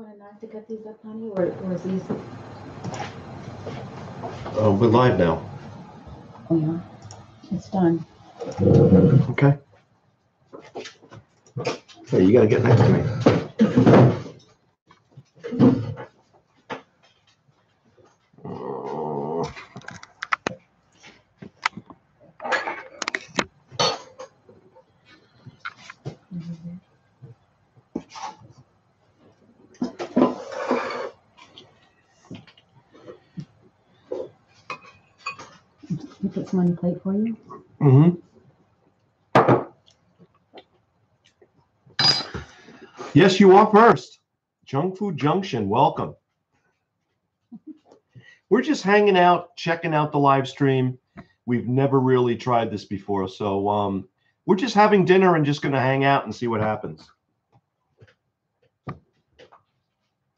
want a knife to cut these up, honey, or is these? We're live now. Oh yeah, it's done. Okay. Hey, you gotta get next to me. You put some on your plate for you? Mm-hmm. Yes, you are first. Junk Food Junction, welcome. We're just hanging out, checking out the live stream. We've never really tried this before, so we're just having dinner and just going to hang out and see what happens.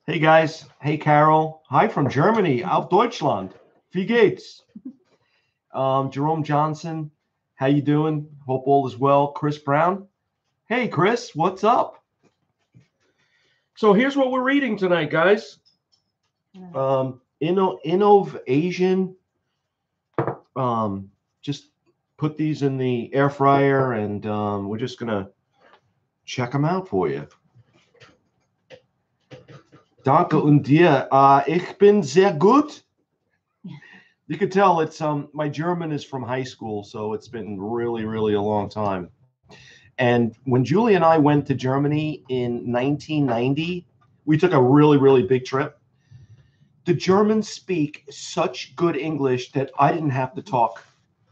Hey guys, hey Carol, hi from Germany, auf Deutschland. Wie geht's? Jerome Johnson, how you doing? Hope all is well. Chris Brown, hey Chris, what's up? So here's what we're reading tonight, guys. Innovation. Just put these in the air fryer, and we're just gonna check them out for you. Danke und dir. Ich bin sehr gut. You could tell it's my German is from high school, so it's been really, really a long time. And when Julie and I went to Germany in 1990, we took a really, really big trip. The Germans speak such good English that I didn't have to talk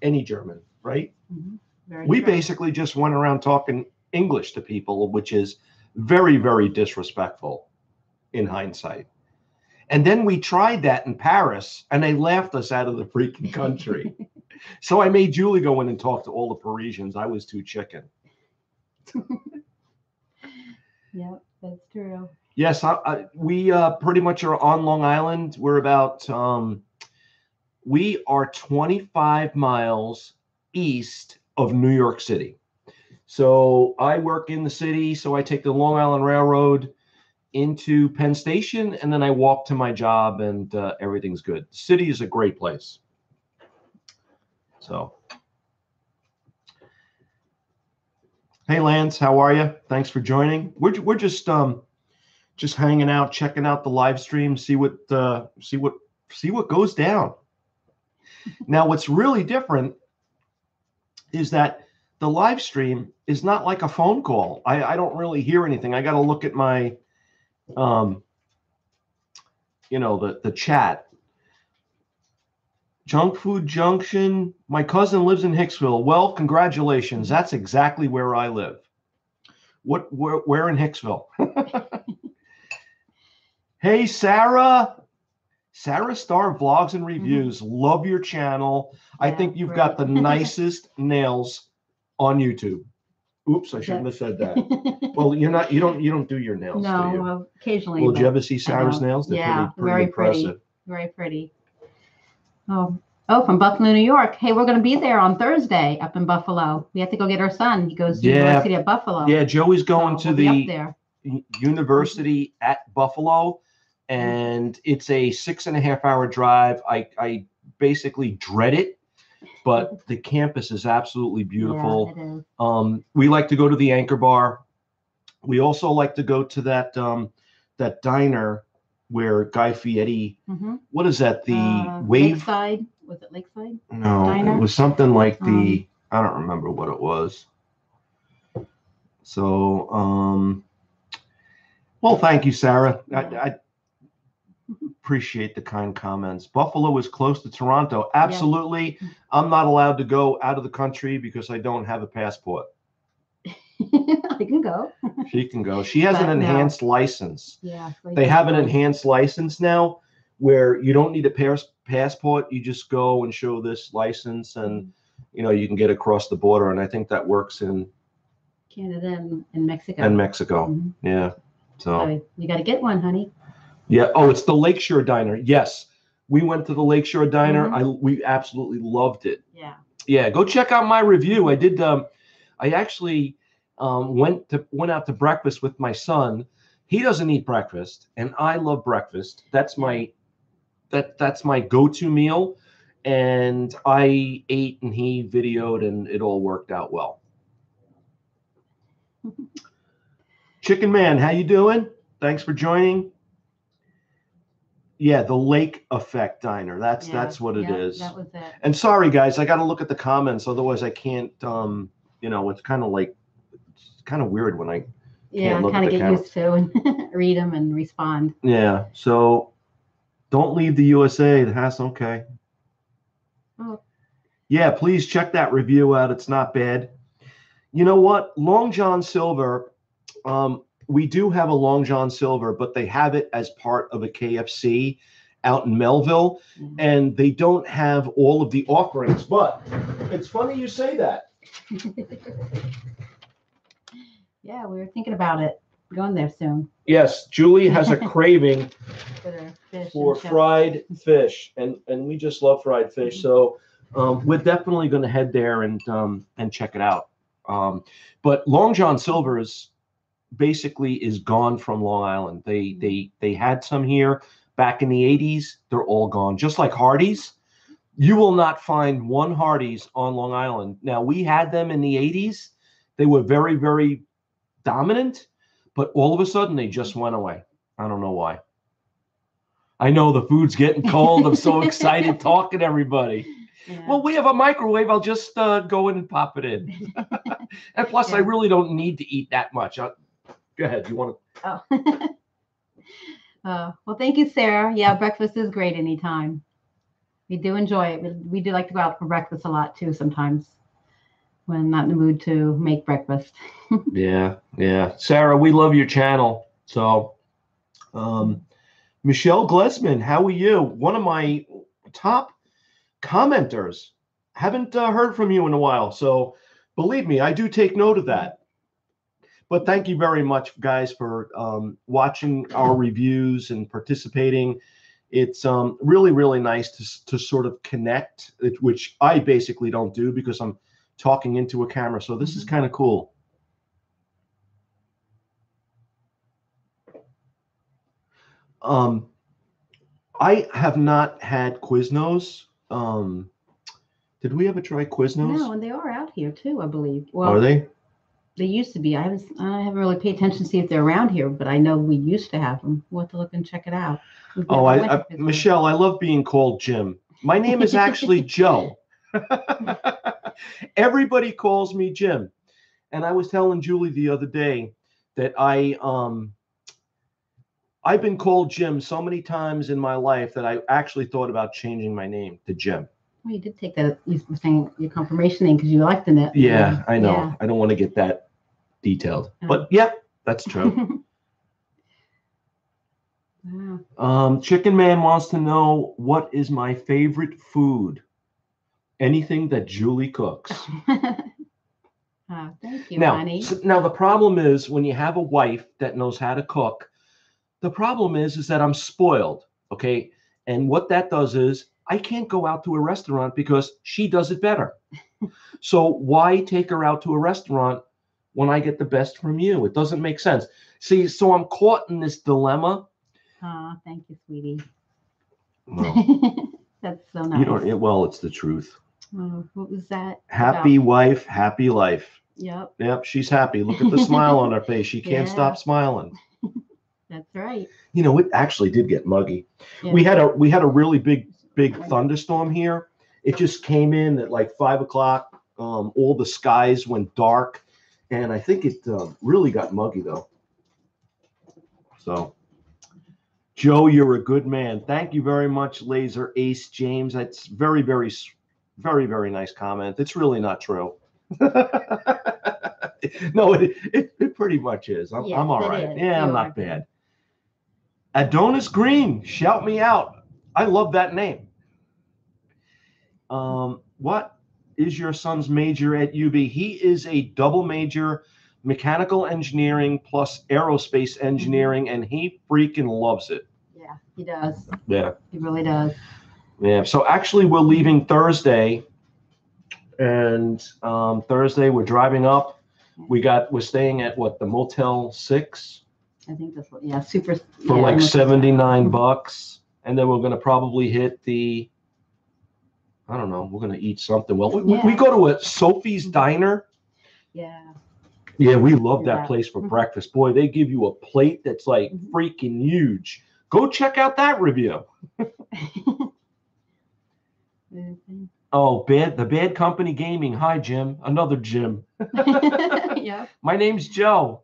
any German, right? Mm-hmm. We basically just went around talking English to people, which is very, very disrespectful in hindsight. And then we tried that in Paris, and they laughed us out of the freaking country. So I made Julie go in and talk to all the Parisians. I was too chicken. Yeah, that's true. Yes, we pretty much are on Long Island. We're about, we are 25 miles east of New York City. So I work in the city, so I take the Long Island Railroad into Penn Station, and then I walk to my job, and everything's good. The city is a great place. So, hey Lance, how are you? Thanks for joining. We're just hanging out, checking out the live stream, see what goes down. Now, what's really different is that the live stream is not like a phone call. I don't really hear anything. I got to look at my the chat. Junk Food Junction. My cousin lives in Hicksville. Well, congratulations. That's exactly where I live. Where in Hicksville? Hey, Sarah. Sarah Star Vlogs and Reviews. Love your channel. Yeah, I think you've got the nicest nails on YouTube. Oops, I shouldn't have said that. Well, you don't do your nails, do you? No, occasionally. Well, did you ever see Sarah's nails? They're pretty impressive. Very pretty. Oh, from Buffalo, New York. Hey, we're going to be there on Thursday up in Buffalo. We have to go get our son. He goes to University of Buffalo. Yeah, Joey's going to the University at Buffalo, and it's a 6.5-hour drive. I basically dread it. But the campus is absolutely beautiful. Yeah, it is. We like to go to the Anchor Bar. We also like to go to that diner where Guy Fieri. What is that? The Wave. Lakeside. Was it Lakeside? No, diner? It was something like the. I don't remember what it was. So, well, thank you, Sarah. Yeah. I appreciate the kind comments. Buffalo is close to Toronto. Absolutely. Yeah. I'm not allowed to go out of the country because I don't have a passport. I can go. She can go. She has an enhanced license. Yeah. They have an enhanced license now where you don't need a passport. You just go and show this license, and you can get across the border. And I think that works in Canada and Mexico. And Mexico. Yeah. So you got to get one, honey. Yeah. Oh, it's the Lakeshore Diner. Yes. We went to the Lakeshore Diner. We absolutely loved it. Yeah. Yeah. Go check out my review. I did. I actually went out to breakfast with my son. He doesn't eat breakfast, and I love breakfast. That's my go-to meal. And I ate, and he videoed, and it all worked out well. Chicken Man, how you doing? Thanks for joining. Yeah, the Lake Effect Diner. That's what it is. That was it. And sorry, guys, I got to look at the comments. Otherwise, I can't. It's kind of weird when I can't look at the camera. Used to and read them and respond. Yeah. So don't leave the USA. That's okay. Oh. Yeah, please check that review out. It's not bad. You know what? Long John Silver. We do have a Long John Silver, but they have it as part of a KFC out in Melville, and they don't have all of the offerings. But it's funny you say that. Yeah, we were thinking about it, going there soon. Yes, Julie has a craving for fried fish, and we just love fried fish. So we're definitely going to head there and check it out. But Long John Silver is gone from Long Island. They had some here back in the 80s. They're all gone. Just like Hardee's. You will not find one Hardee's on Long Island. Now, we had them in the 80s. They were very, very dominant, but all of a sudden they just went away. I don't know why. I know the food's getting cold. I'm so excited talking to everybody. Yeah. Well, we have a microwave. I'll just go in and pop it in. And plus, I really don't need to eat that much. Go ahead. You want to? Oh. Well, thank you, Sarah. Yeah, breakfast is great anytime. We do enjoy it. We do like to go out for breakfast a lot, too, sometimes when I'm not in the mood to make breakfast. Yeah. Sarah, we love your channel. So, Michelle Glesman, how are you? One of my top commenters. Haven't heard from you in a while. So, believe me, I do take note of that. But thank you very much, guys, for watching our reviews and participating. It's really, really nice to sort of connect, which I basically don't do because I'm talking into a camera. So this is kind of cool. I have not had Quiznos. Did we ever try Quiznos? No, and they are out here too, I believe. Well, are they? They used to be. I haven't really paid attention to see if they're around here, but I know we used to have them. We'll have to look and check it out. Michelle, I love being called Jim. My name is actually Joe. Everybody calls me Jim. And I was telling Julie the other day that I've been called Jim so many times in my life that I actually thought about changing my name to Jim. Well, you did take that. You were saying your confirmation name because you liked it. Yeah, I know. Yeah. I don't want to get that detailed, but yeah, that's true. Wow. Chicken Man wants to know, what is my favorite food? Anything that Julie cooks. Thank you, honey. Now the problem is when you have a wife that knows how to cook, the problem is that I'm spoiled. Okay, and what that does is I can't go out to a restaurant because she does it better. So why take her out to a restaurant when I get the best from you? It doesn't make sense. See, so I'm caught in this dilemma. Thank you, sweetie. Well, that's so nice. Well, it's the truth. Oh, what was that? Happy wife, happy life. Yep, she's happy. Look at the smile on her face. She can't stop smiling. That's right. It actually did get muggy. Yeah. We had a really big thunderstorm here. It just came in at like 5 o'clock. All the skies went dark, and I think it really got muggy though. So, Joe, you're a good man. Thank you very much, Laser Ace James. That's very, very, very, very nice comment. It's really not true. No, it pretty much is. I'm all right. Yeah, I'm not bad. Adonis Green, shout me out. I love that name. What is your son's major at UB? He is a double major, mechanical engineering plus aerospace engineering, and he freaking loves it. Yeah, he does. Yeah. He really does. Yeah. So actually we're leaving Thursday, and Thursday we're driving up. We're staying at the Motel 6 I think that's what. Yeah, super. For yeah, like almost $79, and then we're gonna probably hit the. I don't know. We're gonna eat something. Well, we go to a Sophie's Diner. Yeah. Yeah, we love that Yeah. place for breakfast. Boy, they give you a plate that's like freaking huge. Go check out that review. Oh, the Bad Company Gaming. Hi, Jim. Another Jim. Yeah. My name's Joe.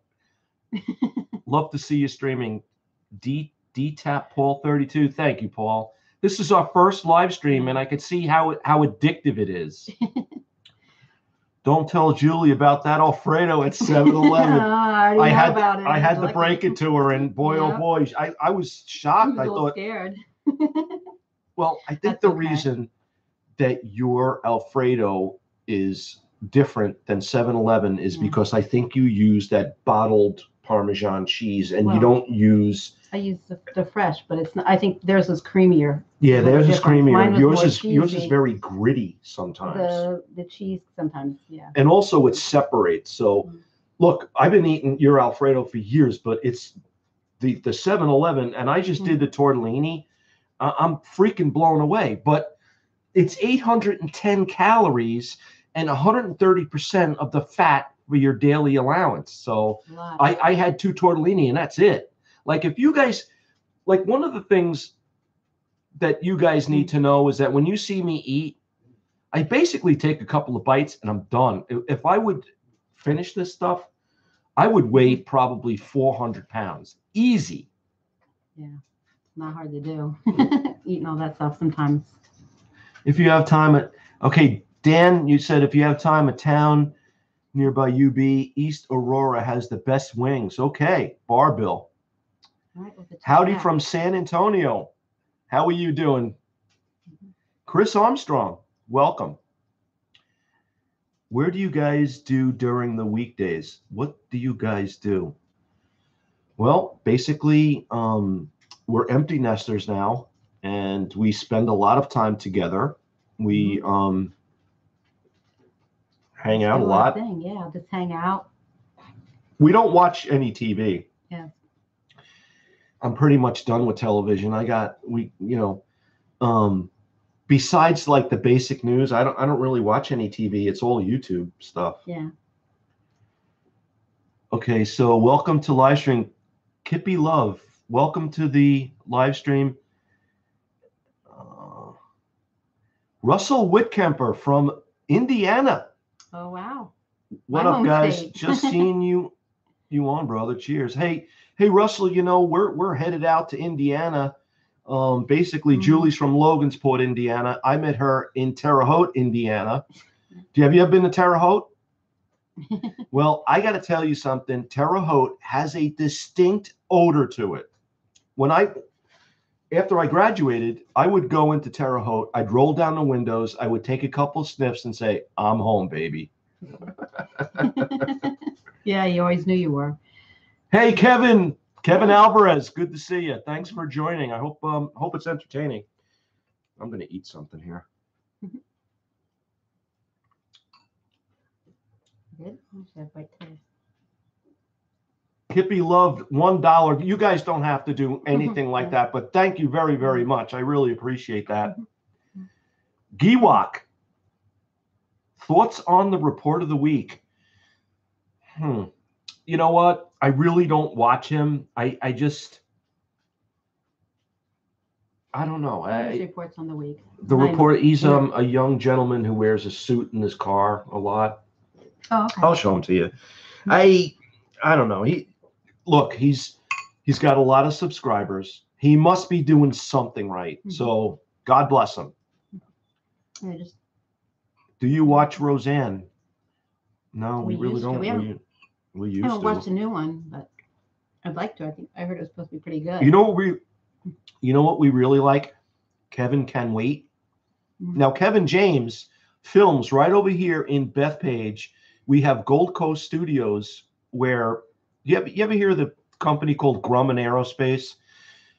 Love to see you streaming. D-Tap Paul 32. Thank you, Paul. This is our first live stream, and I could see how addictive it is. Don't tell Julie about that Alfredo at 7-Eleven. I had to break it to her, and boy, oh boy, I was shocked. I thought scared. Well, I think the reason that your Alfredo is different than 7-Eleven is because I think you use that bottled Parmesan cheese, and you don't use. I use the fresh, but it's not. I think theirs is creamier. Yeah, theirs is creamier. Yours is very gritty sometimes. The cheese sometimes, yeah. And also it separates. So, look, I've been eating your Alfredo for years, but it's the 7-Eleven, and I just did the tortellini. I'm freaking blown away. But it's 810 calories and 130% of the fat for your daily allowance. So I had 2 tortellini, and that's it. Like, if you guys, like, one of the things that you guys need to know is that when you see me eat, I basically take a couple of bites and I'm done. If I would finish this stuff, I would weigh probably 400 pounds. Easy. Yeah, not hard to do. Eating all that stuff sometimes. If you have time okay, Dan, you said if you have time, a town nearby UB, East Aurora has the best wings. Okay, Barbill. Right, howdy from San Antonio. How are you doing? Chris Armstrong, welcome. Where do you guys do during the weekdays? What do you guys do? Well, basically, we're empty nesters now, and we spend a lot of time together. We hang out a lot. Yeah, just hang out. We don't watch any TV. Yeah. I'm pretty much done with television. Besides like the basic news, I don't really watch any TV. It's all YouTube stuff. Yeah. Okay, so welcome to live stream. Kippy Love, welcome to the live stream. Russell Whitkemper from Indiana. Oh wow. What up, guys? Just seeing you on, brother. Cheers. Hey, Russell, we're headed out to Indiana. Basically, Julie's from Logansport, Indiana. I met her in Terre Haute, Indiana. Have you ever been to Terre Haute? Well, I got to tell you something. Terre Haute has a distinct odor to it. After I graduated, I would go into Terre Haute. I'd roll down the windows. I would take a couple of sniffs and say, "I'm home, baby." Yeah, you always knew you were. Hey, Kevin Alvarez, good to see you. Thanks for joining. I hope it's entertaining. I'm going to eat something here. Good. Kippy loved $1. You guys don't have to do anything like that, but thank you very, very much. I really appreciate that. Giwak, thoughts on the report of the week? You know what? I really don't watch him. I don't know. Reports on the week. The report. He's a young gentleman who wears a suit in his car a lot. Oh, okay. I'll show him to you. I don't know. He's got a lot of subscribers. He must be doing something right. So God bless him. Do you watch Roseanne? No, we really don't. We used to. I haven't watched a new one, but I'd like to. I heard it was supposed to be pretty good. You know what we really like? Kevin Can Wait. Now, Kevin James films right over here in Bethpage. We have Gold Coast Studios where you ever hear of the company called Grumman Aerospace?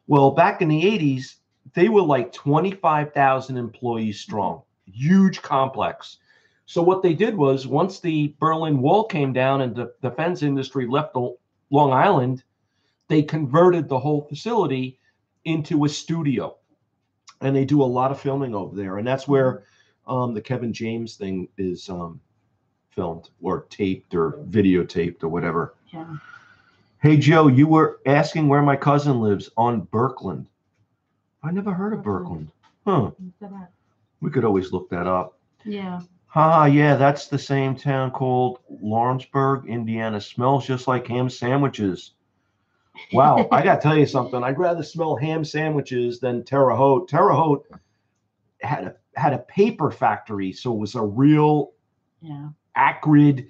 Well, back in the 80s, they were like 25,000 employees strong, huge complex. So what they did was once the Berlin Wall came down and the defense industry left Long Island, they converted the whole facility into a studio, and they do a lot of filming over there. And that's where the Kevin James thing is filmed or taped or videotaped or whatever. Yeah. Hey, Joe, you were asking where my cousin lives on Birkland. I never heard of Birkland. Huh. We could always look that up. Yeah. Yeah, that's the same town called Lawrenceburg, Indiana. Smells just like ham sandwiches. Wow, I got to tell you something. I'd rather smell ham sandwiches than Terre Haute. Terre Haute had a paper factory, so it was a real acrid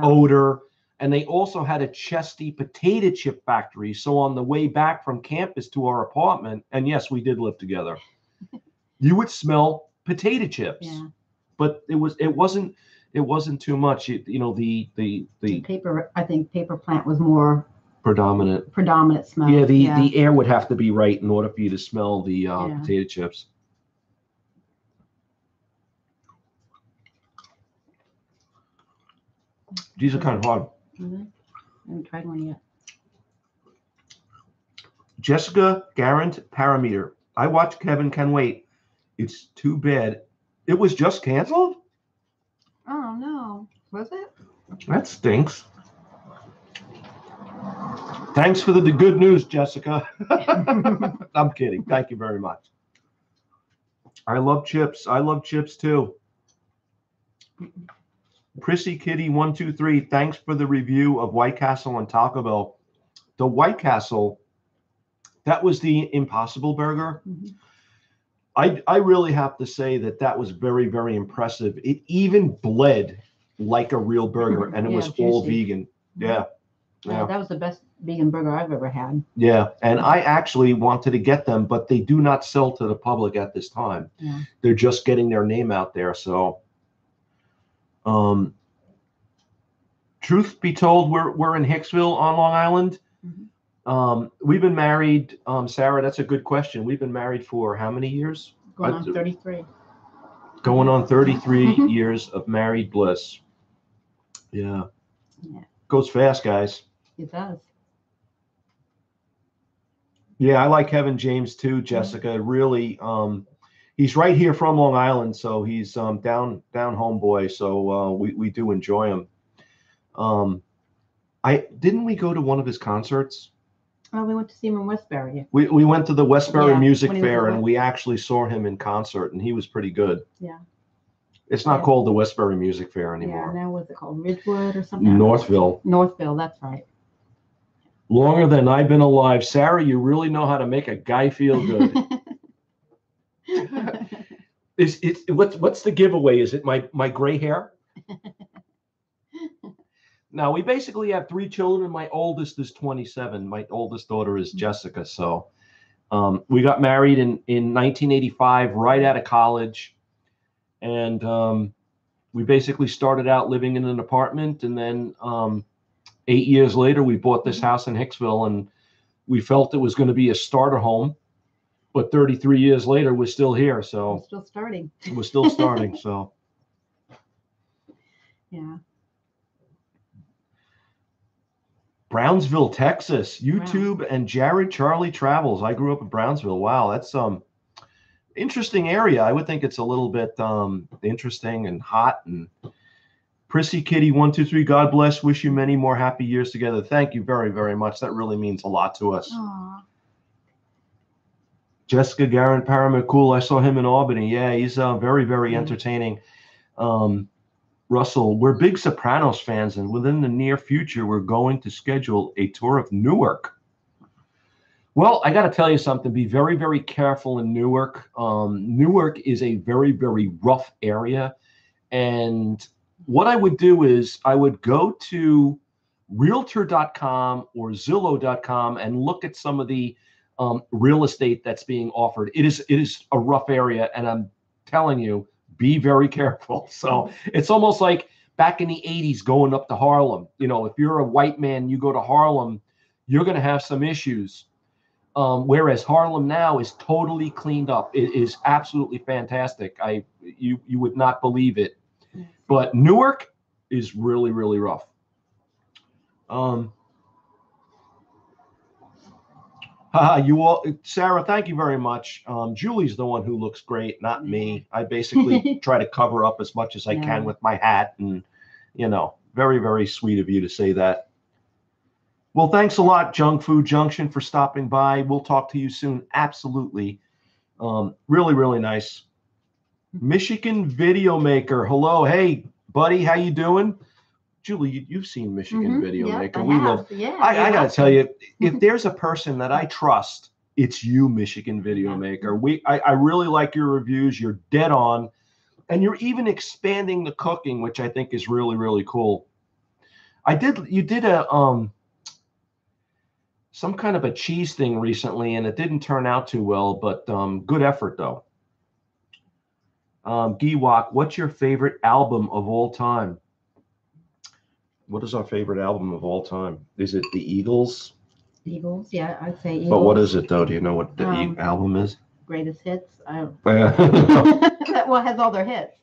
odor. And they also had a Chesty potato chip factory. So on the way back from campus to our apartment, and yes, we did live together, you would smell potato chips. Yeah. But it wasn't too much. The paper, I think paper plant was more predominant smell. Yeah, the air would have to be right in order for you to smell the potato chips. These are kind of hard. I haven't tried one yet. Jessica Garant Parameter. I watched Kevin Can Wait. It's too bad. It was just canceled? Oh, no. Was it? That stinks. Thanks for the good news, Jessica. I'm kidding. Thank you very much. I love chips. I love chips too. Prissy Kitty 123, thanks for the review of White Castle and Taco Bell. The White Castle, that was the Impossible Burger. Mm-hmm. I really have to say that was very, very impressive. It even bled like a real burger, and it was juicy. All vegan. Yeah. That was the best vegan burger I've ever had. Yeah, and I actually wanted to get them, but they do not sell to the public at this time. Yeah. They're just getting their name out there, so... truth be told, we're in Hicksville on Long Island. Mm-hmm. We've been married, Sarah, that's a good question. We've been married for how many years? Going on 33. Going on 33 years of married bliss. Yeah. Goes fast, guys. It does. Yeah, I like Kevin James too, Jessica. Mm-hmm. Really, he's right here from Long Island, so he's down homeboy. So we do enjoy him. Didn't we go to one of his concerts? Oh, we went to see him in Westbury. We went to the Westbury Music Fair, and we actually saw him in concert, and he was pretty good. Yeah. It's not called the Westbury Music Fair anymore. Yeah, now what's it called? Ridgewood or something? Northville. Northville, that's right. Longer than I've been alive. Sarah, you really know how to make a guy feel good. What's the giveaway? Is it my gray hair? Now, we basically have 3 children. My oldest is 27. My oldest daughter is Jessica. So we got married in 1985, right out of college. And we basically started out living in an apartment. And then 8 years later, we bought this house in Hicksville. And we felt it was going to be a starter home. But 33 years later, we're still here. So we're still starting. We're still starting. So. Yeah. Brownsville, Texas, YouTube and Jared Charlie Travels. I grew up in Brownsville. Wow, that's interesting area. I would think it's a little bit interesting and hot. And Prissy Kitty 123, God bless. Wish you many more happy years together. Thank you very, very much. That really means a lot to us. Aww. Jessica Garant Paramount, cool. I saw him in Albany. Yeah, he's very, very entertaining. Russell, we're big Sopranos fans, and within the near future, we're going to schedule a tour of Newark. Well, I got to tell you something. Be very, very careful in Newark. Newark is a very, very rough area. And what I would do is I would go to Realtor.com or Zillow.com and look at some of the real estate that's being offered. It is a rough area, and I'm telling you, be very careful. So it's almost like back in the 80s going up to Harlem. You know, if you're a white man, you go to Harlem, you're going to have some issues. Whereas Harlem now is totally cleaned up. It is absolutely fantastic. You would not believe it. But Newark is really, really rough. You all, Sarah, thank you very much. Julie's the one who looks great, not me. I basically try to cover up as much as I can with my hat, and very, very sweet of you to say that. Well, thanks a lot, Junk Food Junction, for stopping by. We'll talk to you soon. Absolutely. Really, really nice. Michigan Video Maker. Hello. Hey, buddy. How you doing? Julie, you've seen Michigan Video Maker. We love. Yeah, I got to tell you, if there's a person that I trust, it's you, Michigan Video Maker. I really like your reviews. You're dead on. And you're even expanding the cooking, which I think is really, really cool. You did a some kind of a cheese thing recently, and it didn't turn out too well, but good effort though. Giwak, what's your favorite album of all time? What is our favorite album of all time? Is it the Eagles? Eagles, yeah, I'd say Eagles. But what is it though? Do you know what the album is? Greatest Hits. I don't Well, it has all their hits.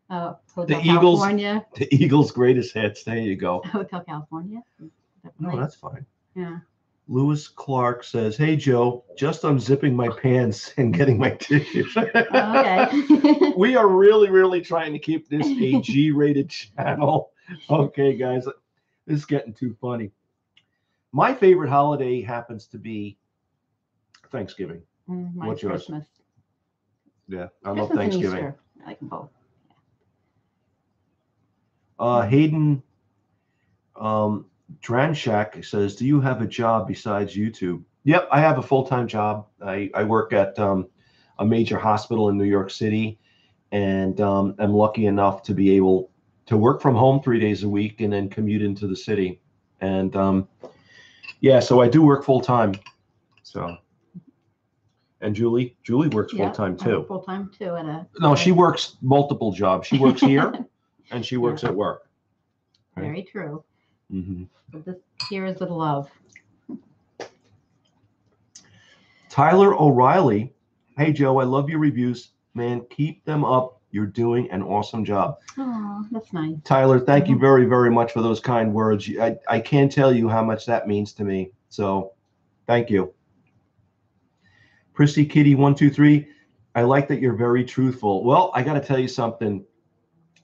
The Eagles' Greatest Hits. There you go. Hotel California. No, that's fine. Yeah. Lewis Clark says, "Hey Joe, just unzipping my pants and getting my tissues." Okay. We are really, really trying to keep this a G-rated channel. Okay, guys, this is getting too funny. My favorite holiday happens to be Thanksgiving. What's yours? Christmas. Yeah, I love Thanksgiving. And Easter. I like them both. Hayden Dranshak says, "Do you have a job besides YouTube?" Yep, I have a full-time job. I work at a major hospital in New York City, and I'm lucky enough to be able to work from home 3 days a week and then commute into the city. And yeah, so I do work full-time. So, and Julie works full-time too. Full-time too at a. No, she works multiple jobs. She works here, and she works at work. Right? Very true. Mm-hmm. But this here is with love. Tyler O'Reilly, "Hey Joe, I love your reviews, man. Keep them up. You're doing an awesome job." Oh, that's nice. Tyler, thank you very, very much for those kind words. I can't tell you how much that means to me. So, thank you. Prissy Kitty 123, "I like that you're very truthful." Well, I got to tell you something.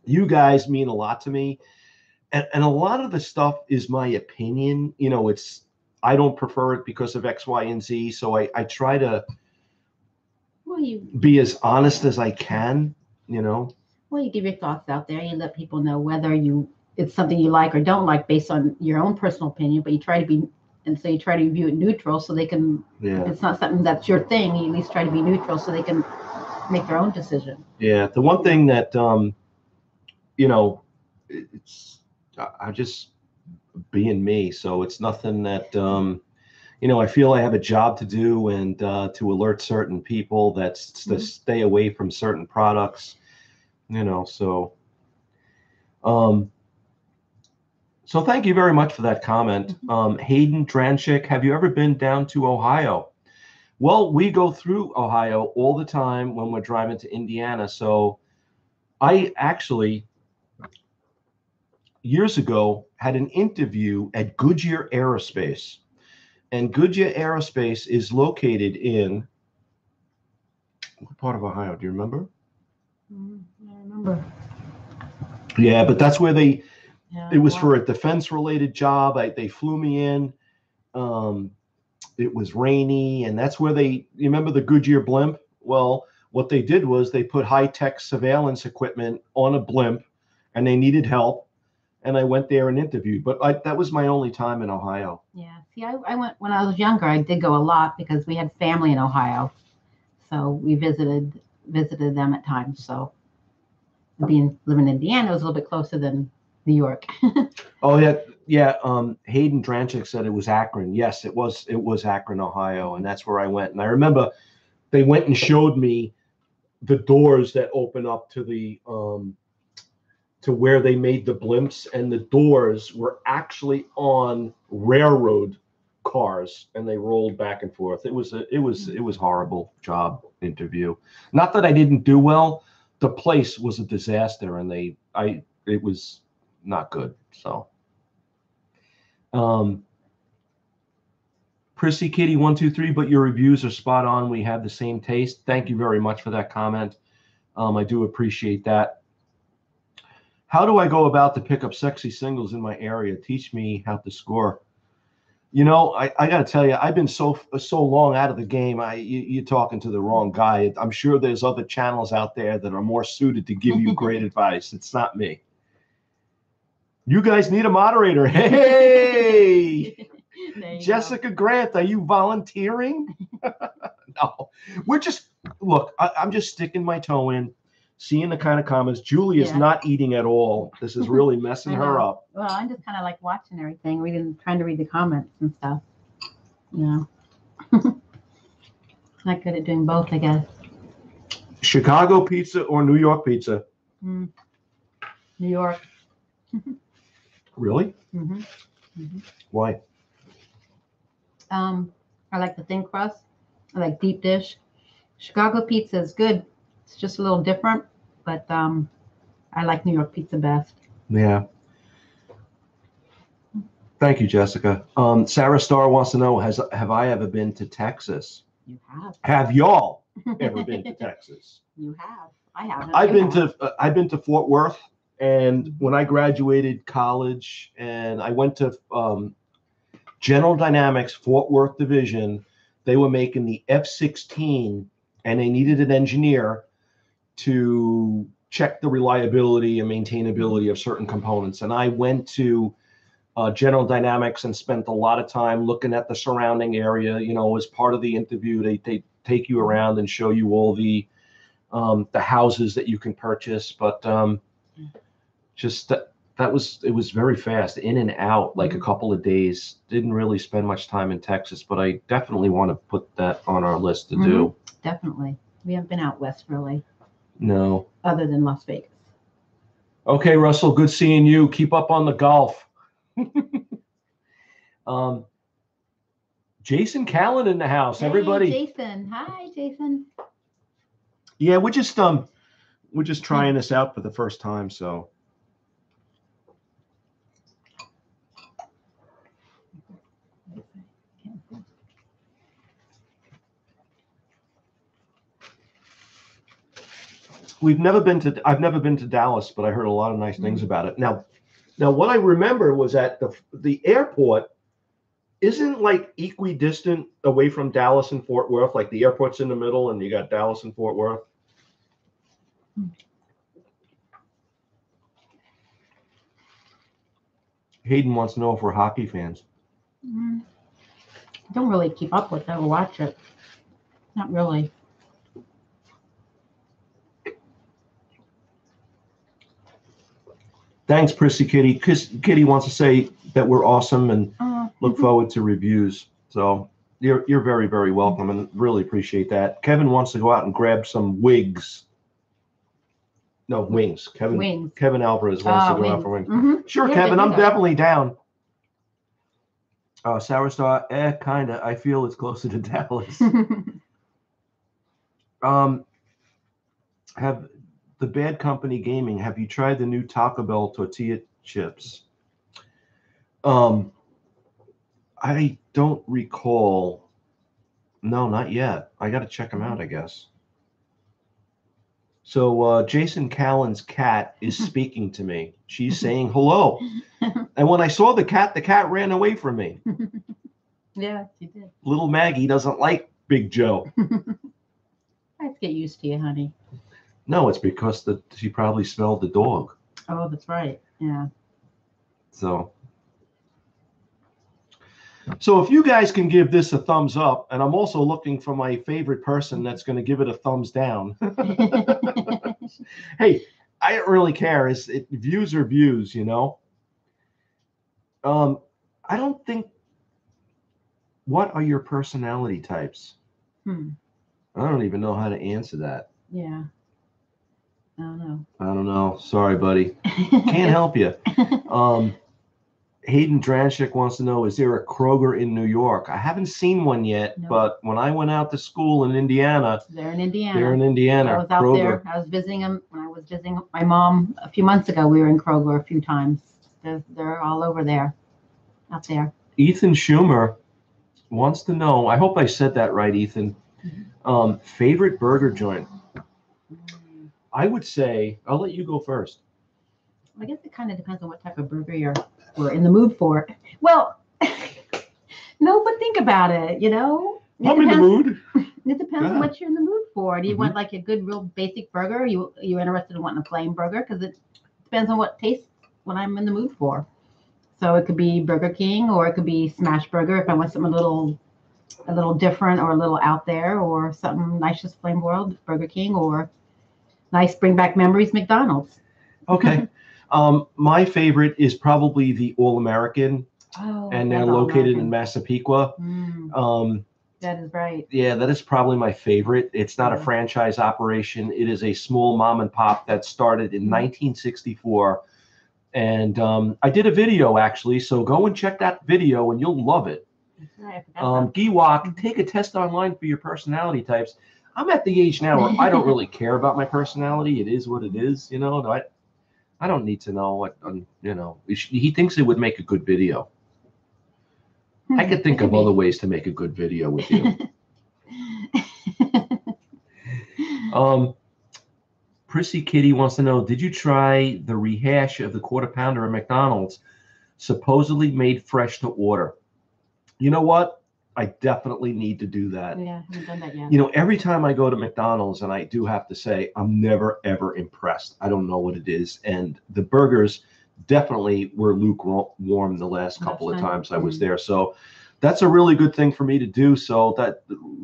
You guys mean a lot to me. And a lot of the stuff is my opinion. I don't prefer it because of X, Y, and Z. So I try to be as honest as I can, Well, you give your thoughts out there. You let people know whether it's something you like or don't like based on your own personal opinion, but you try to view it neutral so they can, if it's not something that's your thing, you at least try to be neutral so they can make their own decision. Yeah. The one thing that, I just being me. So it's nothing that, I feel I have a job to do and to alert certain people that's to stay away from certain products, so. So thank you very much for that comment. Hayden Dranchik, "Have you ever been down to Ohio?" Well, we go through Ohio all the time when we're driving to Indiana. So I actually, years ago, had an interview at Goodyear Aerospace. And Goodyear Aerospace is located in what part of Ohio? Do you remember? I remember. Yeah, but that's where it was for a defense-related job. They flew me in. It was rainy, and that's where you remember the Goodyear blimp? Well, what they did was they put high-tech surveillance equipment on a blimp, and they needed help. And I went there and interviewed, but that was my only time in Ohio. Yeah. See, I went when I was younger. I did go a lot because we had family in Ohio, so we visited them at times. So living in Indiana was a little bit closer than New York. Oh yeah. Hayden Dranchik said it was Akron. Yes, it was Akron, Ohio, and that's where I went. And I remember they went and showed me the doors that open up to the to where they made the blimps, and the doors were actually on railroad cars, and they rolled back and forth. It was horrible job interview. Not that I didn't do well. The place was a disaster, and it was not good. So, Prissy Kitty 123, but your reviews are spot on. We have the same taste. Thank you very much for that comment. I do appreciate that. How do I go about to pick up sexy singles in my area? Teach me how to score. You know, I got to tell you, I've been so long out of the game. You're talking to the wrong guy. I'm sure there's other channels out there that are more suited to give you great advice. It's not me. You guys need a moderator. Hey, Jessica Grant, are you volunteering? No, we're just, look, I'm just sticking my toe in, seeing the kind of comments. Julie is not eating at all. This is really messing her up. Well, I'm just kind of like watching everything, trying to read the comments and stuff. You know, not good at doing both, I guess. Chicago pizza or New York pizza? New York. Really? Mm-hmm. Mm-hmm. Why? I like the thin crust. I like deep dish. Chicago pizza is good. It's just a little different, but I like New York pizza best. Yeah. Thank you, Jessica. Sarah Starr wants to know, have I ever been to Texas? You have. Have y'all ever been to Texas? You have. I haven't. I've been to Fort Worth, and when I graduated college, and I went to General Dynamics Fort Worth division, they were making the F-16, and they needed an engineer to check the reliability and maintainability of certain components. And I went to General Dynamics and spent a lot of time looking at the surrounding area. You know, as part of the interview, they take you around and show you all the houses that you can purchase. But it was very fast, in and out, like a couple of days. Didn't really spend much time in Texas, but I definitely want to put that on our list to do. Definitely. We haven't been out west really. No. Other than Las Vegas. Okay, Russell, good seeing you. Keep up on the golf. Jason Callan in the house. Hey, everybody. Jason. Hi, Jason. Yeah, we're just trying this out for the first time, so. I've never been to Dallas, but I heard a lot of nice things about it. Now what I remember was that the airport isn't like equidistant away from Dallas and Fort Worth. Like the airport's in the middle and you got Dallas and Fort Worth. Hayden wants to know if we're hockey fans. I don't really keep up with it or watch it. Not really. Thanks, Prissy Kitty. Kitty wants to say that we're awesome and look forward to reviews. So you're very, very welcome and really appreciate that. Kevin wants to go out and grab some wigs. No, wings. Kevin Alvarez wants to go out for wings. Sure, Kevin, I'm definitely down. Sour Star, kinda. I feel it's closer to Dallas. Have the Bad Company Gaming, have you tried the new Taco Bell tortilla chips? I don't recall. No, not yet. I got to check them out, I guess. So Jason Callan's cat is speaking to me. She's saying hello. And when I saw the cat ran away from me. Yeah, she did. Little Maggie doesn't like Big Joe. I have to get used to you, honey. No, it's because she probably smelled the dog. Oh, that's right. Yeah. So if you guys can give this a thumbs up, and I'm also looking for my favorite person that's going to give it a thumbs down. Hey, I don't really care. Views are views, you know. I don't think. What are your personality types? I don't even know how to answer that. Yeah. I don't know. Sorry, buddy. Can't help you. Hayden Dranchik wants to know, is there a Kroger in New York? I haven't seen one yet, but when I went out to school in Indiana. They're in Indiana. I was out Kroger. There. I was visiting them when I was visiting my mom a few months ago. We were in Kroger a few times. They're all over there, out there. Ethan Schumer wants to know, I hope I said that right, Ethan. Favorite burger joint? I would say, I'll let you go first. I guess it kind of depends on what type of burger we're in the mood for. Well, no, but think about it, you know. I'm in the mood. It depends on what you're in the mood for. Do you want like a good, real basic burger? Are you interested in wanting a plain burger? Because it depends on what I'm in the mood for. So it could be Burger King, or it could be Smash Burger if I want something a little different or a little out there, or something nice, just plain boiled Burger King, or nice bring back memories McDonald's. Okay. My favorite is probably the All American, and they're located in Massapequa. That is right. Yeah, that is probably my favorite. It's not a franchise operation. It is a small mom and pop that started in 1964. And I did a video, actually, so go and check that video and you'll love it. Right, Giwok, take a test online for your personality types. I'm at the age now where I don't really care about my personality. It is what it is, you know. I don't need to know what, you know. He thinks it would make a good video. I could think of other ways to make a good video with you. Prissy Kitty wants to know, did you try the rehash of the quarter pounder at McDonald's, supposedly made fresh to order? You know what? I definitely need to do that. Yeah, I haven't done that yet. You know, every time I go to McDonald's, and I do have to say, I'm never, ever impressed. I don't know what it is. And the burgers definitely were lukewarm the last couple of times I was there. So that's a really good thing for me to do. So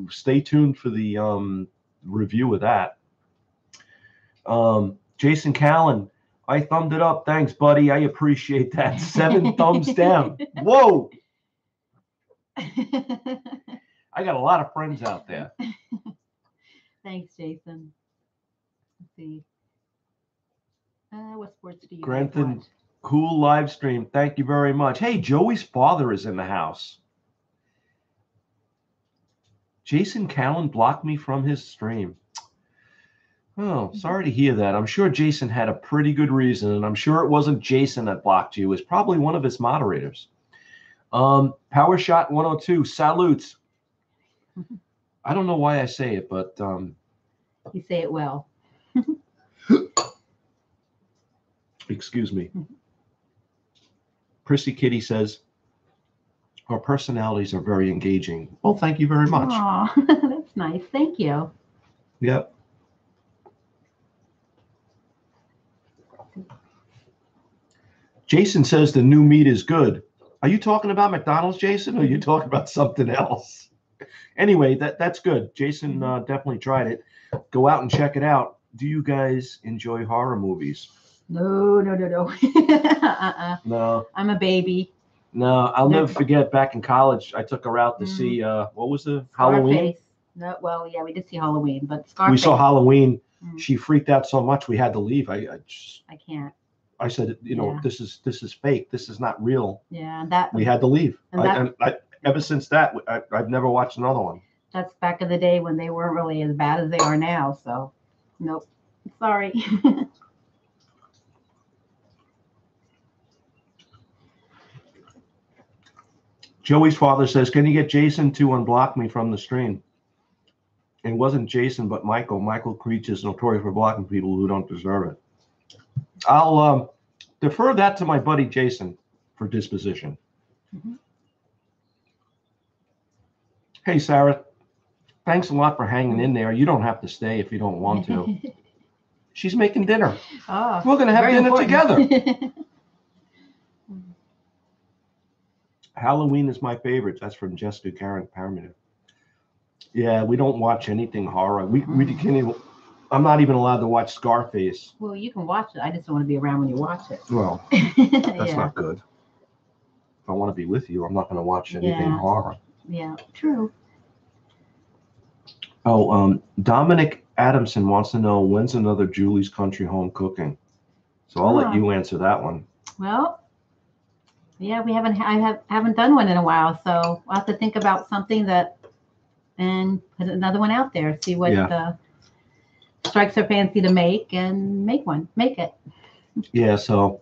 stay tuned for the review of that. Jason Callen, I thumbed it up. Thanks, buddy. I appreciate that. 7 thumbs down. Whoa. I got a lot of friends out there. Thanks, Jason. Let's see. What sports do you Grantham, watch? cool live stream. Thank you very much. Hey, Joey's father is in the house. Jason Callen blocked me from his stream. Oh, sorry to hear that. I'm sure Jason had a pretty good reason, and I'm sure it wasn't Jason that blocked you. It was probably one of his moderators. Power Shot 102, salutes. I don't know why I say it, but you say it well. Excuse me. Prissy Kitty says, our personalities are very engaging. Well, thank you very much. Aw, that's nice. Thank you. Yep. Jason says the new meat is good. Are you talking about McDonald's, Jason, or are you talking about something else? Anyway, that's good. Jason definitely tried it. Go out and check it out. Do you guys enjoy horror movies? No. No. I'm a baby. No, I'll never forget back in college, I took her out to see, what was the Halloween? No, well, yeah, we did see Halloween, but Scarface. We saw Halloween. She freaked out so much we had to leave. I can't. I said, you know, this is fake. This is not real. Yeah, we had to leave. And ever since that, I've never watched another one. That's back in the day when they weren't really as bad as they are now. So, nope. Sorry. Joey's father says, can you get Jason to unblock me from the stream? It wasn't Jason, but Michael. Michael Creech is notorious for blocking people who don't deserve it. I'll defer that to my buddy Jason for disposition. Hey, Sarah, thanks a lot for hanging in there. You don't have to stay if you don't want to. She's making dinner. Oh, we're going to have dinner together. Halloween is my favorite. That's from Jessica Karen Paramedic. Yeah, we don't watch anything horror. We can't even. I'm not even allowed to watch Scarface. Well, you can watch it. I just don't want to be around when you watch it. Well, that's not good. If I want to be with you, I'm not going to watch anything horror. Yeah, true. Oh, Dominic Adamson wants to know when's another Julie's Country Home cooking. So I'll let you answer that one. Well, yeah, I haven't done one in a while, so I'll have to think about something and put another one out there. See what strikes our fancy to make, and make it. Yeah, so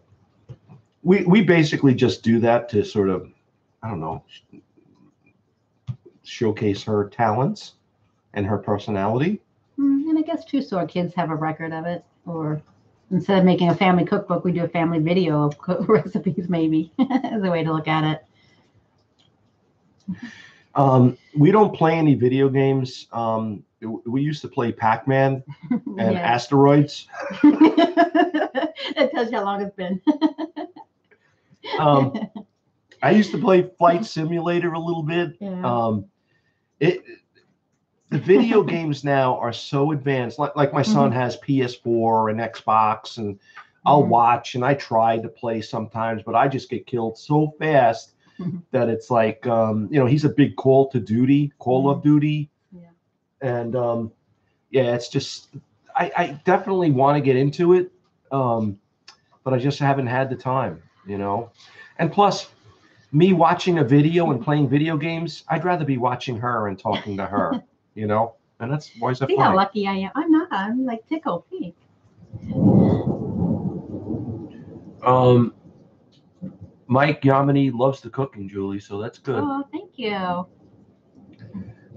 we basically just do that to sort of, I don't know, showcase her talents and her personality. And I guess too, so our kids have a record of it, or instead of making a family cookbook, we do a family video of recipes, maybe, as a way to look at it. We don't play any video games. We used to play Pac-Man and Asteroids. It tells you how long it's been. I used to play Flight Simulator a little bit. Yeah. The video games now are so advanced. Like my son has PS4 and Xbox, and I'll watch, and I try to play sometimes, but I just get killed so fast that it's like, he's a big Call of Duty. Yeah. And it's just, I definitely want to get into it, but I just haven't had the time, And plus, me watching a video and playing video games, I'd rather be watching her and talking to her, And that's why is that See funny? how lucky I am. I'm not. I'm like tickled pink. Mike Yamini loves the cooking, Julie, so that's good. Oh, thank you.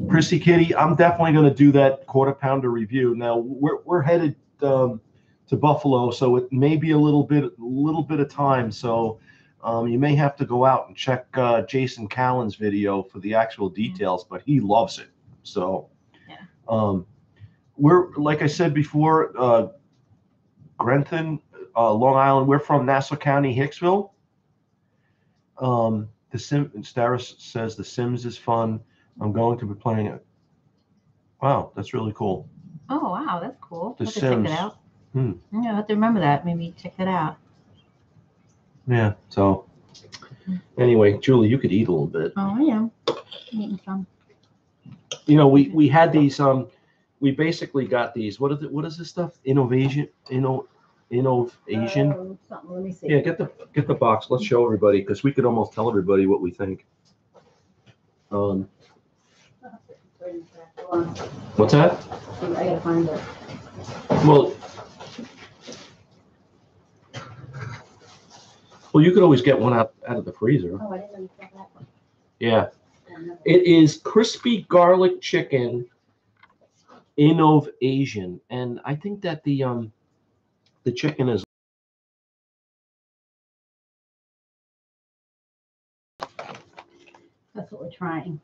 Chrissy Kitty, I'm definitely going to do that quarter pounder review. Now we're headed to Buffalo, so it may be a little bit of time. So you may have to go out and check Jason Callan's video for the actual details, but he loves it. So we're, like I said before, Grenton, Long Island. We're from Nassau County, Hicksville. Staris says The Sims is fun. I'm going to be playing it. Wow, that's really cool. Oh, wow, that's cool. The I'll have to Sims. check it out. Yeah, I have to remember that. Maybe check that out. Yeah, so anyway, Julie, you could eat a little bit. Oh, I am. I'm eating some. We had these, we basically got these, what is this stuff? Innovation. Something, let me see. Yeah, get the box. Let's show everybody, because we could almost tell everybody what we think. What's that? I gotta find it. Well, you could always get one out of the freezer. Oh, I didn't know you said that one. Yeah. It is crispy garlic chicken Innovation, and I think that the chicken is. That's what we're trying.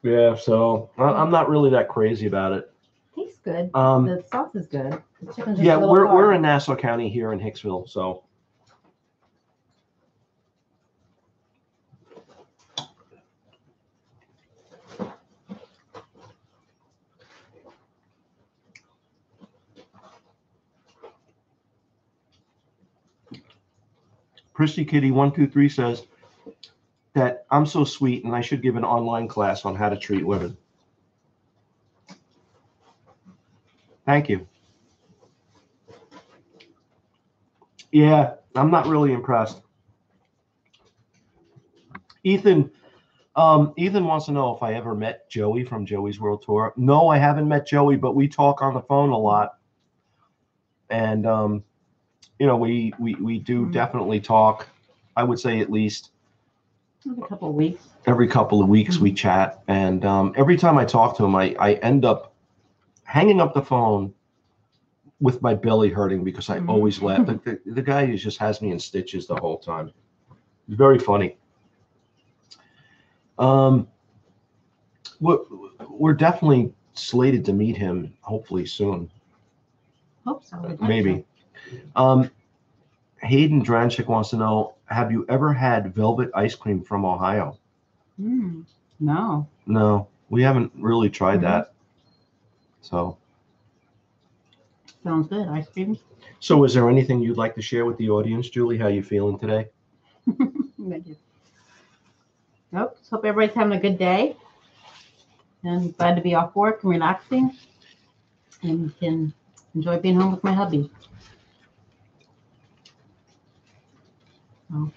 Yeah, so I'm not really that crazy about it. Tastes good. The sauce is good. The chicken's just yeah, a little we're hard. in Nassau County here in Hicksville, so. Prissy Kitty 123 says that I'm so sweet and I should give an online class on how to treat women. Thank you. Yeah, I'm not really impressed. Ethan wants to know if I ever met Joey from Joey's World Tour. No, I haven't met Joey, but we talk on the phone a lot. And we do definitely talk. I would say at least Every couple of weeks. Every couple of weeks we chat, and every time I talk to him, I end up hanging up the phone with my belly hurting because I always laugh. The guy just has me in stitches the whole time. It's very funny. We're definitely slated to meet him hopefully soon. Hope so. Maybe. Hayden Dranchik wants to know, have you ever had velvet ice cream from Ohio? No. No, we haven't really tried that. So. Sounds good. Ice cream. So is there anything you'd like to share with the audience, Julie? How you feeling today? Thank you. Nope. Just hope everybody's having a good day. And glad to be off work and relaxing. And can enjoy being home with my hubby. Oh.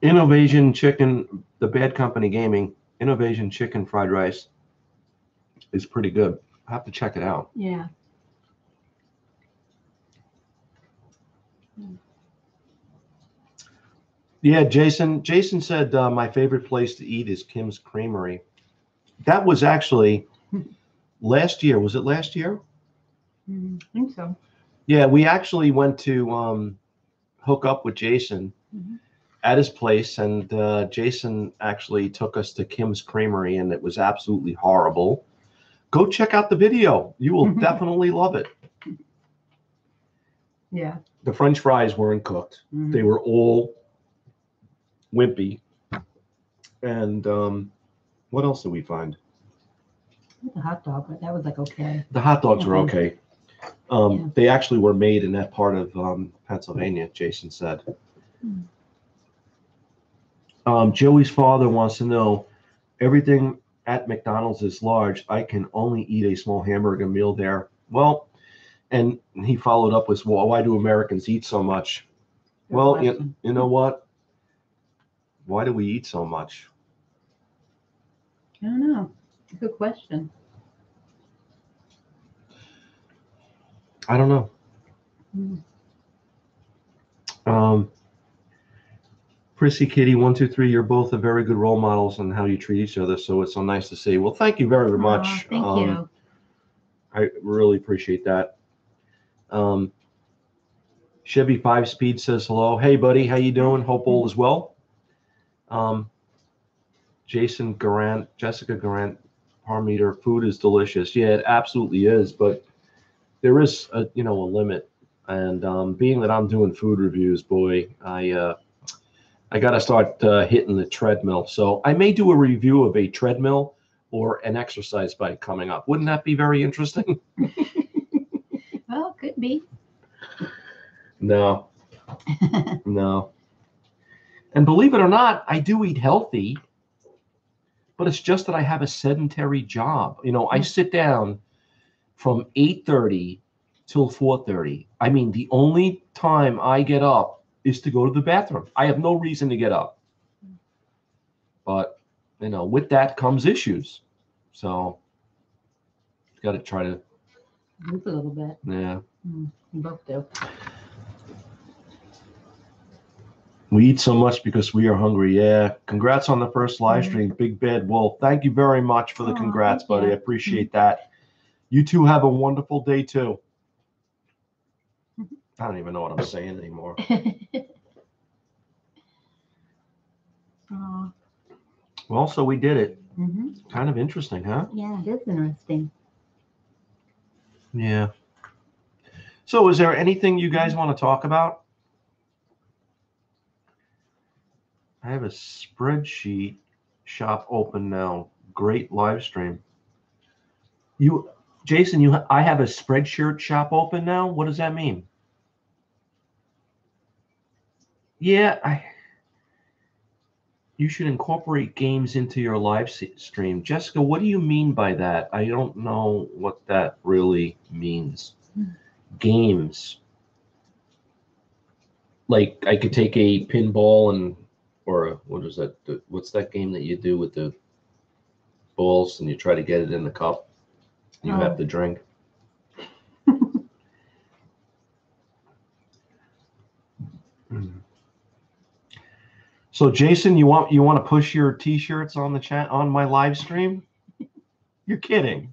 Innovation Chicken, the Bad Company Gaming, Innovation Chicken Fried Rice is pretty good. I have to check it out. Yeah. Yeah, Jason said my favorite place to eat is Kim's Creamery. That was actually last year. Was it last year? I think so. Yeah, we actually went to hook up with Jason at his place, and Jason actually took us to Kim's Creamery, and it was absolutely horrible. Go check out the video. You will definitely love it. Yeah. The French fries weren't cooked. They were all wimpy. And what else did we find? The hot dog, but that was like okay. The hot dogs were okay. They actually were made in that part of Pennsylvania, Jason said. Joey's father wants to know, everything at McDonald's is large. I can only eat a small hamburger meal there. Well, and he followed up with, well, why do Americans eat so much? Well, you know what? Why do we eat so much? I don't know. Good question. I don't know. Prissy Kitty 123, you're both a very good role models on how you treat each other. So it's so nice to see. Well, thank you very much. Thank you. I really appreciate that. Chevy 5-Speed says hello. Hey, buddy, how you doing? Hope all is well. Jessica Garant, Parmeter, food is delicious. Yeah, it absolutely is, but there is a limit. And being that I'm doing food reviews, boy, I got to start hitting the treadmill. So I may do a review of a treadmill or an exercise bike coming up. Wouldn't that be very interesting? Well, could be. No. No. And believe it or not, I do eat healthy, but it's just that I have a sedentary job. I sit down from 8:30 till 4:30. I mean, the only time I get up is to go to the bathroom. I have no reason to get up. But, with that comes issues. So, got to try to move a little bit. Yeah. We both do. We eat so much because we are hungry. Yeah. Congrats on the first live stream, Big Bad Wolf. Thank you very much for the congrats, buddy. I appreciate that. You two have a wonderful day too. I don't even know what I'm saying anymore. Well, so we did it. Kind of interesting, huh? Yeah, it is interesting. Yeah. So is there anything you guys want to talk about? I have a spreadsheet shop open now. Great live stream. Jason, I have a spreadshirt shop open now. What does that mean? Yeah, you should incorporate games into your live stream. Jessica, what do you mean by that? I don't know what that really means. Games. Like I could take a pinball what is that? What's that game that you do with the balls and you try to get it in the cup? You have to drink. So Jason, you want to push your t-shirts on the chat on my live stream? You're kidding.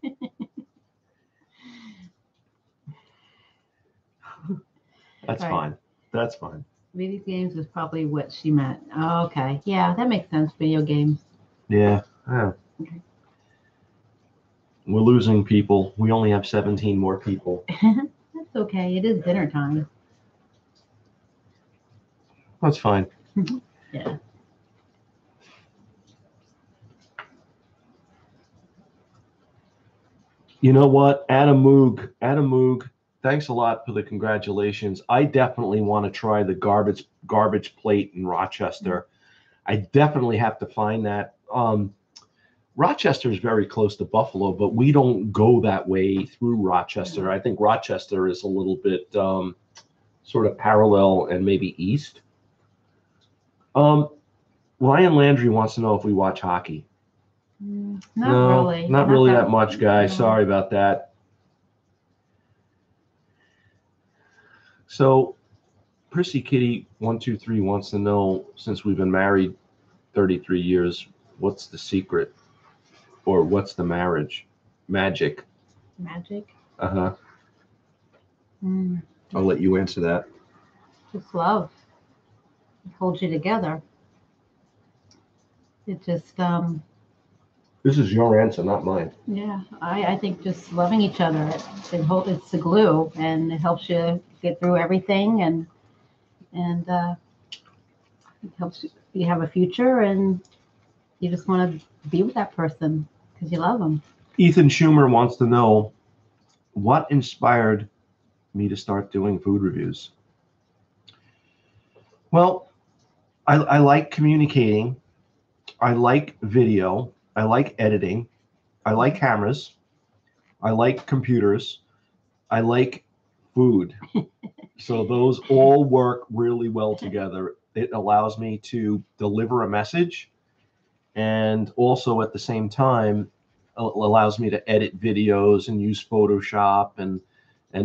That's fine. That's fine. Video games is probably what she meant. Oh, okay. Yeah, that makes sense. Video games. Yeah. Okay. We're losing people. We only have 17 more people. That's okay. It is dinner time. That's fine. Yeah. You know what? Adam Moog, thanks a lot for the congratulations. I definitely want to try the garbage plate in Rochester. I definitely have to find that. Rochester is very close to Buffalo, but we don't go that way through Rochester. I think Rochester is a little bit sort of parallel and maybe east. Ryan Landry wants to know if we watch hockey. Not really. Not really that much, guys. Sorry about that. So Prissy Kitty 123 wants to know, since we've been married 33 years, what's the secret, or what's the magic? Magic. Uh-huh. I'll let you answer that. Just love. It holds you together. It just This is your answer, not mine. yeah, I think just loving each other. It's the glue, and it helps you get through everything, and it helps you have a future, and you just want to be with that person because you love them. Ethan Schumer wants to know, what inspired me to start doing food reviews? Well, I like communicating. I like video. I like editing. I like cameras. I like computers. I like food. So those all work really well together. It allows me to deliver a message, and also at the same time allows me to edit videos and use Photoshop and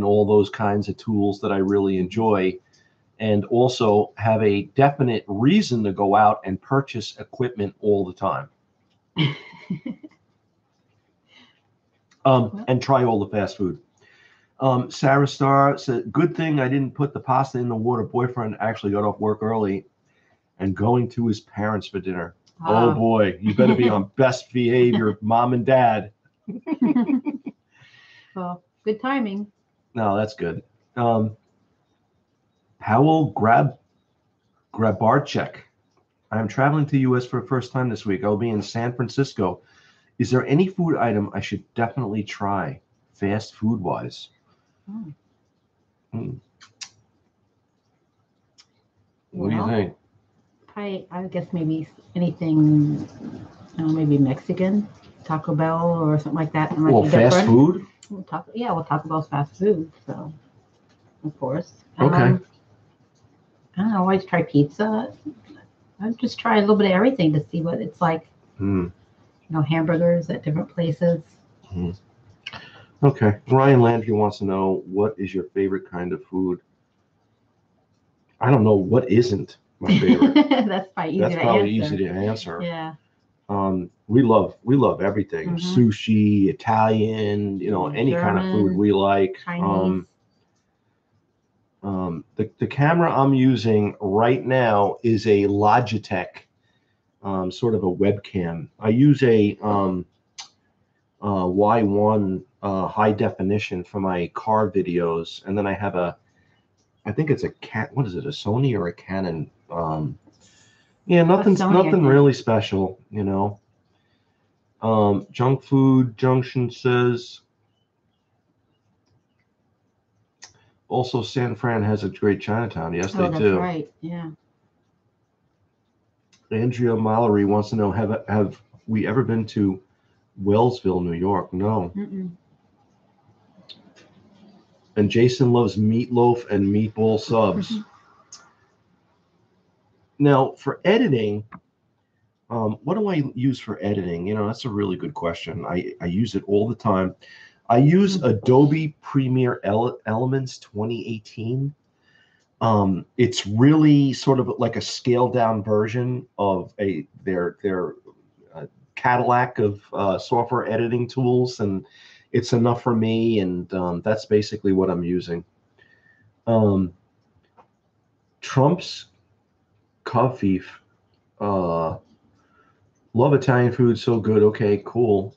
all those kinds of tools that I really enjoy, and also have a definite reason to go out and purchase equipment all the time. And try all the fast food. Sarah Starr said, good thing I didn't put the pasta in the water. Boyfriend actually got off work early and going to his parents for dinner. Oh boy, you better be on best behavior, mom and dad. Well, good timing. No, that's good. Powell Grabarczyk. I'm traveling to the U.S. for the first time this week. I'll be in San Francisco. Is there any food item I should definitely try, fast food wise? What do you think? I guess maybe anything, maybe Mexican, Taco Bell or something like that. Well, fast food? Taco Bell's fast food, so of course. Okay. I don't know. I always try pizza. I just try a little bit of everything to see what it's like. Hamburgers at different places. Okay. Ryan Landry wants to know, what is your favorite kind of food? I don't know. What isn't my favorite? That's probably easy to answer. Yeah. We love everything. Sushi, Italian, any German, kind of food we like. Chinese. The camera I'm using right now is a Logitech, sort of a webcam. I use a Y1 high definition for my car videos, and then I have I think it's a what is it, a Sony or a Canon? Nothing really special, Junk Food Junction says, also San Fran has a great Chinatown. Yes, they do. That's right. Yeah. Andrea Mallory wants to know, have we ever been to Wellsville, New York? No. And Jason loves meatloaf and meatball subs. Now, for editing, what do I use for editing? That's a really good question. I use it all the time. I use Adobe Premiere Elements 2018. It's really sort of like a scaled down version of their Cadillac of software editing tools, and it's enough for me, and that's basically what I'm using. Trump's coffee. Love Italian food, so good. Okay, cool.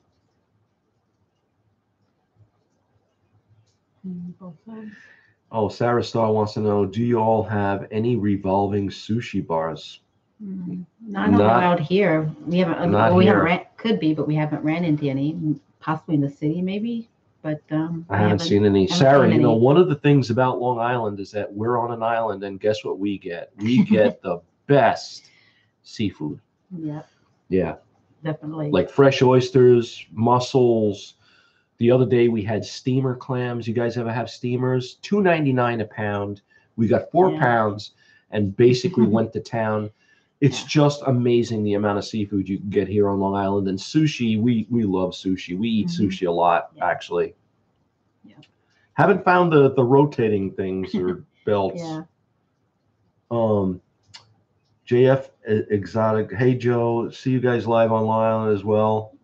Oh, Sarah Starr wants to know, do you all have any revolving sushi bars? Not out here. We haven't. Could be, but we haven't ran into any. Possibly in the city, maybe. But I haven't seen any. Sarah, one of the things about Long Island is that we're on an island, and guess what we get? We get the best seafood. Yeah. Yeah. Definitely. Like fresh oysters, mussels. The other day we had steamer clams. You guys ever have steamers? $2.99 a pound. We got 4 pounds and basically went to town. It's just amazing the amount of seafood you can get here on Long Island. And sushi, we love sushi. We eat sushi a lot, actually. Yeah. Haven't found the rotating things or belts. Yeah. JF Exotic. Hey Joe, see you guys live on Long Island as well.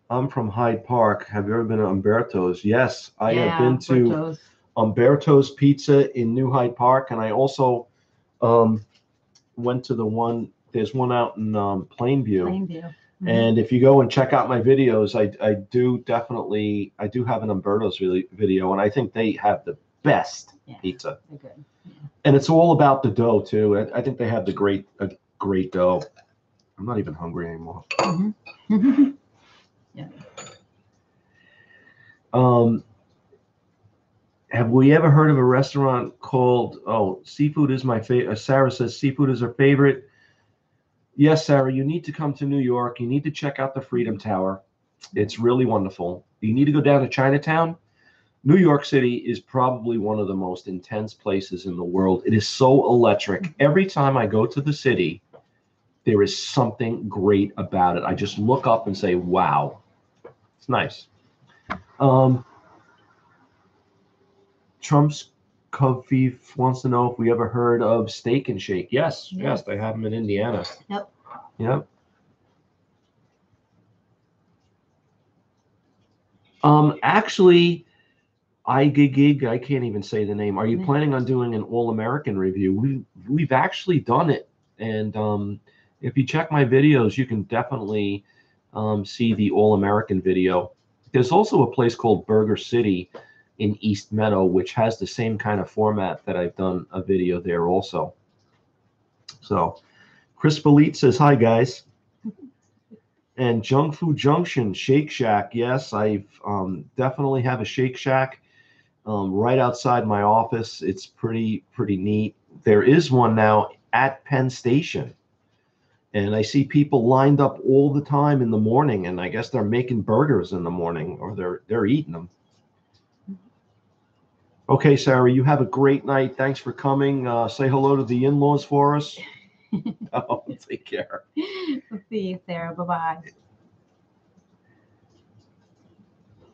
I'm from Hyde Park. Have you ever been to Umberto's? Yes, I have been to Umberto's Pizza in New Hyde Park, and I also went to the one. There's one out in Plainview. Mm-hmm. And if you go and check out my videos, I do have an Umberto's video, and I think they have the best pizza. They're good. Yeah. And it's all about the dough too. I think they have a great dough. I'm not even hungry anymore. Mm-hmm. Yeah. Have we ever heard of a restaurant called seafood is my favorite? Sarah says seafood is her favorite. Yes, Sarah, you need to come to New York. You need to check out the Freedom Tower. It's really wonderful. You need to go down to Chinatown. New York City is probably one of the most intense places in the world. It is so electric. Every time I go to the city, there is something great about it. I just look up and say, wow. It's nice. Trump's Coffee wants to know if we ever heard of Steak and Shake. Yes, they have them in Indiana. Yep. Actually, I can't even say the name. Are you planning on doing an All-American review? We've actually done it, and if you check my videos, you can definitely see the All-American video. There's also a place called Burger City in East Meadow, which has the same kind of format that I've done a video there also. So Chris Belite says, hi guys. And Junk Food Junction, Shake Shack. Yes, I definitely have a Shake Shack right outside my office. It's pretty neat. There is one now at Penn Station. And I see people lined up all the time in the morning, and I guess they're making burgers in the morning, or they're eating them. Okay, Sarah, you have a great night. Thanks for coming. Say hello to the in-laws for us. Oh, take care. We'll see you, Sarah. Bye-bye.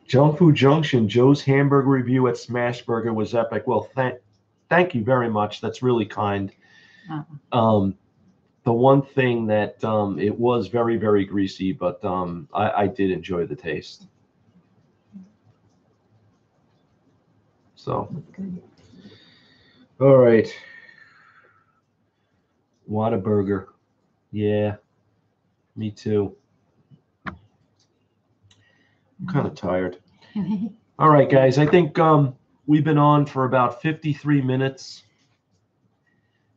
Junk Food Junction, Joe's hamburger review at Smash Burger was epic. Well, thank you very much. That's really kind. The one thing that it was very, very greasy, but I did enjoy the taste. So, all right. Whataburger. Yeah, me too. I'm kind of tired. All right, guys. I think we've been on for about 53 minutes.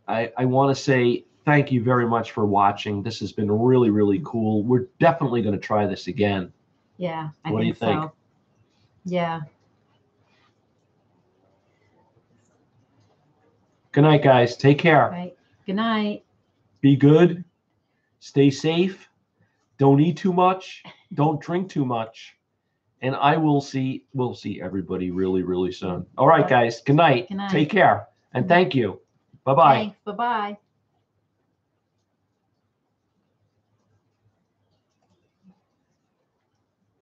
I want to say thank you very much for watching. This has been really, really cool. We're definitely going to try this again. Yeah, what do you think? So. Yeah. Good night, guys. Take care. Right. Good night. Be good. Stay safe. Don't eat too much. Don't drink too much. And we'll see everybody really, really soon. All right, guys. Good night. Good night. Take care. And thank you. Bye-bye. Thanks. Bye-bye.